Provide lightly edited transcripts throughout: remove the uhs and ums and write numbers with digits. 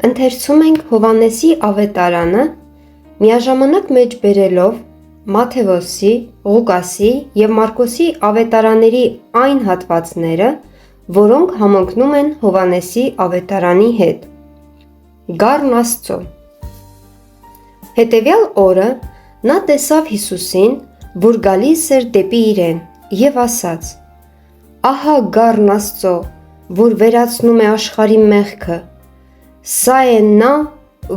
Ընթերցում ենք Հովհաննեսի ավետարանը, միաժամանակ մեջ բերելով Մատթեոսի, Ղուկասի և Մարկոսի ավետարանների այն հատվածները, որոնք համընկնում են Հովհաննեսի ավետարանի հետ։ Գառն Աստծո։ Հետևյալ օրը նա տեսավ Հիսուսին, որ գալիս էր դեպի իրեն, և ասաց. «Ահա գառն Աստծո, որ վերացնում է աշխարհի մեղքը։ Սա է նա,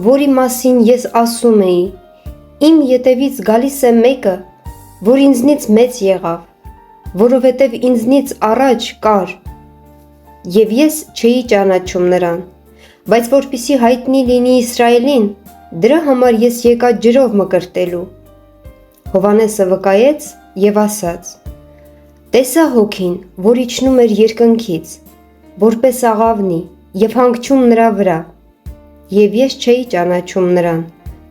որի մասին ես ասում էի. իմ ետևից գալիս է մեկը, որ ինձնից մեծ եղավ, որովհետև ինձնից առաջ կար, և ես չէի ճանաչում նրան, բայց որպեսզի հայտնի լինի Իսրայելին, դրա համար ես եկա ջրով մկրտելու»։ Հովհաննեսը վկայեց և ասաց. «Տեսա հոգին, որ իջնում էր երկնքից, որպես աղավնի և հանգչում նրա վրա, և ես չէի ճանաչում նրան,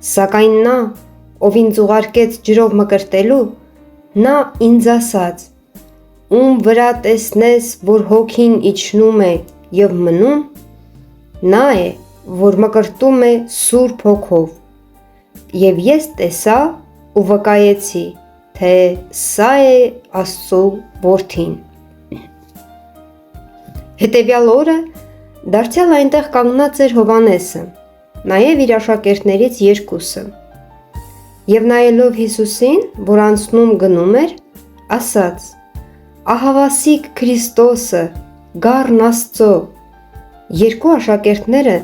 սակայն նա, ով ինձ ուղարկեց ջրով մկրտելու, նա ինձ ասաց. ում վրա տեսնես, որ հոգին իջնում է և մնում, նա է, որ մկրտում է Սուրբ Հոգով։ Եվ ես տեսա ու վկայեցի, թե սա է Աստծու Որդին»։ Հետևյալ օրը դարձյալ այնտեղ կանգնած էր Հովհաննեսը, նաև իր աշակերտներից երկուսը, և նայելով Հիսուսին, որ անցնում գնում էր, ասաց. «Ահավասիկ Քրիստոսը, գառն Աստծո»։ Երկու աշակերտները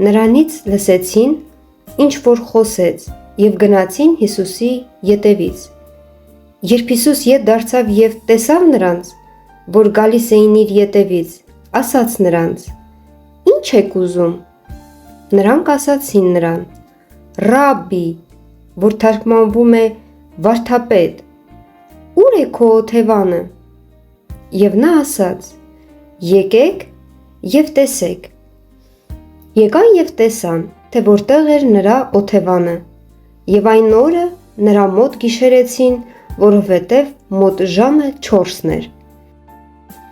նրանից լսեցին, ինչ որ խոսեց, և գնացին Հիսուսի ետևից։ Երբ Հիսուս ետ դարձավ և տեսավ նրանց, որ գալիս էին իր ետևից, ասաց նրանց. «Ի՞նչ եք ուզում»։ Նրանք ասացին նրան. «Ռաբբի», որ թարգմանվում է վարդապետ, «ո՞ւր է քո օթևանը»։ Եվ նա ասաց. «Եկեք և տեսեք»։ Եկան և տեսան, թե որտեղ էր նրա օթևանը, և այն օրը նրա մոտ գիշերեցին, որովհետև մոտ ժամը 4-ն էր։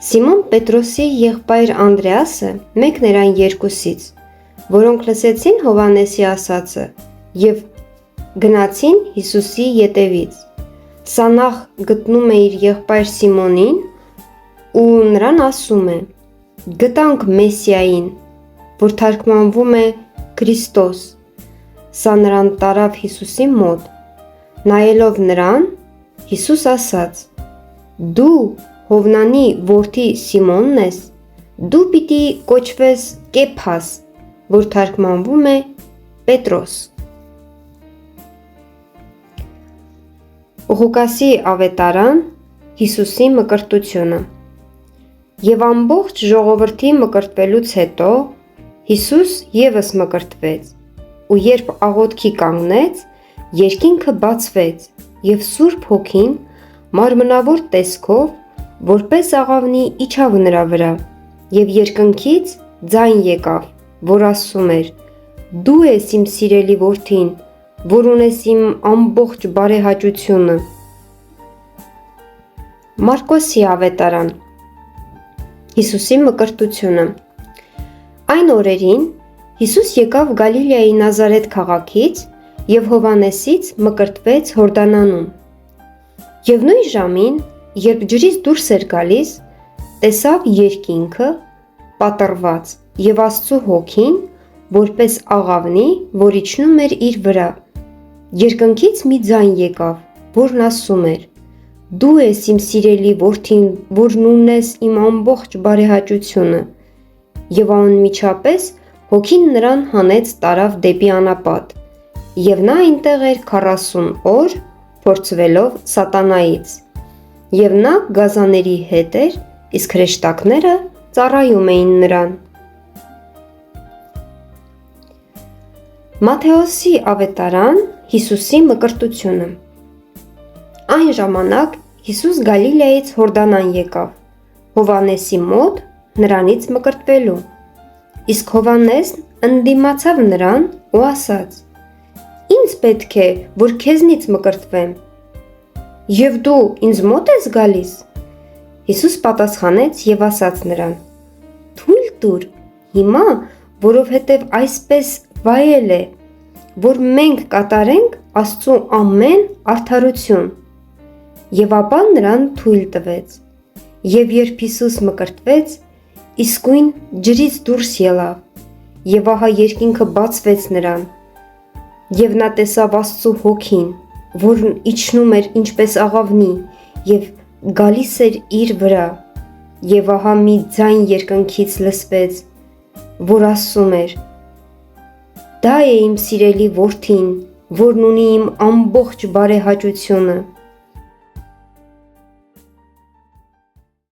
Սիմոն Պետրոսի եղբայր Անդրեասը մեկն էր այն երկուսից, որոնք լսեցին Հովհաննեսի ասածը և գնացին Հիսուսի ետևից։ Սա նախ գտնում է իր եղբայր Սիմոնին ու նրան ասում է. «Գտանք Մեսիային», որ թարգմանվում է Քրիստոս։ Սա նրան տարավ Հիսուսի մոտ։ Նայելով նրան, Հիսուս ասաց. «Դու Հովնանի որդի Սիմոնն ես, դու պիտի կոչվես Կեփաս», որ թարգմանվում է Պետրոս։ Ղուկասի ավետարան, Հիսուսի մկրտությունը։ Եվ ամբողջ ժողովրդի մկրտվելուց հետո Հիսուս ևս մկրտվեց, ու երբ աղոթքի կանգնեց, երկինքը բացվեց, և Սուրբ Հոգին մարմնավոր տեսքով, որպես աղավնի իջավ նրա վրա, և երկնքից ձայն եկավ, որ ասում էր. «Դու ես իմ սիրելի Որդին, որ ունես իմ ամբողջ բարեհաճությունը»։ Մարկոսի ավետարան, Հիսուսի մկրտությունը։ Այն օրերին Հիսուս եկավ Գալիլեայի Նազարեթ քաղաքից և Հովհաննեսից մկրտվեց Հորդանանում։ Եվ նույն ժամին, երբ ջրից դուրս էր գալիս, տեսավ երկինքը պատռված և Աստծու Հոգին, որպես աղավնի, որ իջնում էր իր վրա։ Երկնքից մի ձայն եկավ, որն ասում էր. «Դու ես իմ սիրելի Որդին, որն ունես իմ ամբողջ բարեհաճությունը»։ Եվ անմիջապես Հոգին նրան հանեց տարավ դեպի անապատ, և նա այնտեղ էր 40 օր, փորձվելով սատանայից։ Եվ նա գազանների հետ էր, իսկ հրեշտակները ծառայում էին նրան։ Մատթեոսի ավետարան, Հիսուսի մկրտությունը։ Այն ժամանակ Հիսուս Գալիլեայից Հորդանան եկավ, Հովհաննեսի մոտ նրանից մկրտվելու։ Իսկ Հովհաննեսն ընդդիմացավ նրան ու ասաց. «Ինձ պետք է, որ քեզնից մկրտվեմ, և դու ինձ մոտ ես գալիս»։ Հիսուս պատասխանեց և ասաց նրան. «Թույլ տուր, հիմա, որովհետև այսպես վայել է, որ մենք կատարենք Աստծու ամեն արդարություն։ Եվ ապա նրան թույլ տվեց։ Եվ երբ Հիսուս մկրտվեց, իսկույն ջրից դուրս ելավ, եւ ահա երկինքը բացվեց նրան, եւ նա տեսավ Աստծու հոգին, որն իջնում էր ինչպես աղավնի եւ գալիս էր իր վրա, եւ ահա մի ձայն երկնքից լսվեց, որ ասում էր. «Դա է իմ սիրելի որդին, որն ունի իմ ամբողջ բարեհաճությունը»։